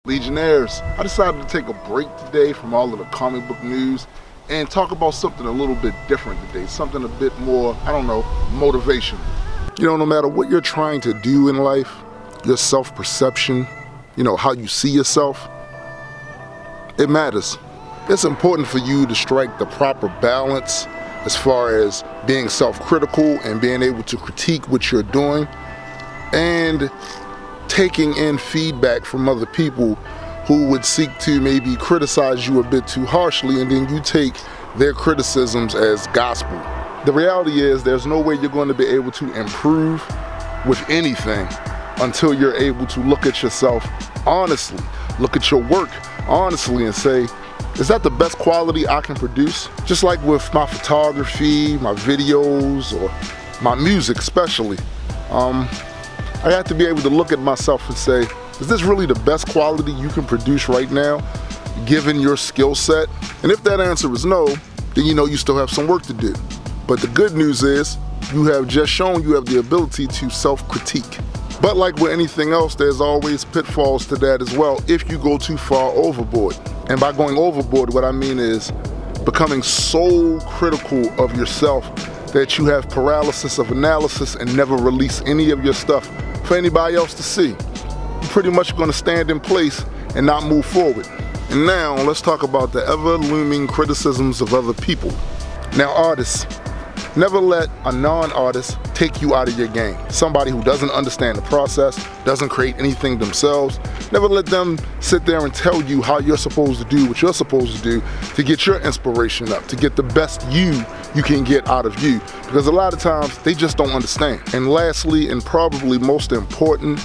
Legionnaires, I decided to take a break today from all of the comic book news and talk about something a little bit different today, something a bit more, motivational. No matter what you're trying to do in life, your self-perception, how you see yourself, it matters. It's important for you to strike the proper balance as far as being self-critical and being able to critique what you're doing and taking in feedback from other people who would seek to maybe criticize you a bit too harshly, and then you take their criticisms as gospel. The reality is there's no way you're going to be able to improve with anything until you're able to look at yourself honestly, look at your work honestly and say, is that the best quality I can produce? Just like with my photography, my videos, or my music especially. I have to be able to look at myself and say, is this really the best quality you can produce right now, given your skill set? And if that answer is no, then you still have some work to do. But the good news is, you have just shown you have the ability to self-critique. But like with anything else, there's always pitfalls to that as well if you go too far overboard. And by going overboard, what I mean is becoming so critical of yourself that you have paralysis of analysis and never release any of your stuff for anybody else to see. You're pretty much going to stand in place and not move forward. And now let's talk about the ever-looming criticisms of other people. Now artists, never let a non-artist take you out of your game. Somebody who doesn't understand the process, doesn't create anything themselves, never let them sit there and tell you how you're supposed to do what you're supposed to do to get your inspiration up, to get the best you can get out of you. Because a lot of times they just don't understand. And lastly, and probably most important,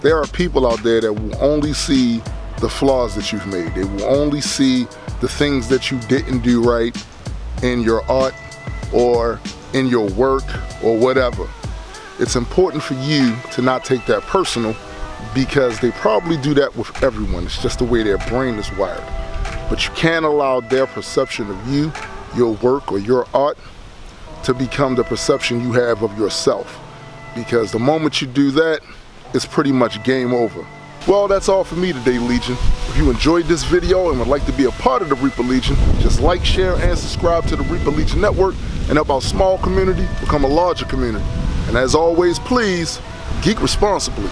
there are people out there that will only see the flaws that you've made. They will only see the things that you didn't do right in your art or in your work or whatever. It's important for you to not take that personal, because they probably do that with everyone. It's just the way their brain is wired. But you can't allow their perception of you, your work, or your art to become the perception you have of yourself. Because the moment you do that, it's pretty much game over. Well, that's all for me today, Legion. If you enjoyed this video and would like to be a part of the Reaper Legion, just like, share, and subscribe to the Reaper Legion Network and help our small community become a larger community. And as always, please, geek responsibly.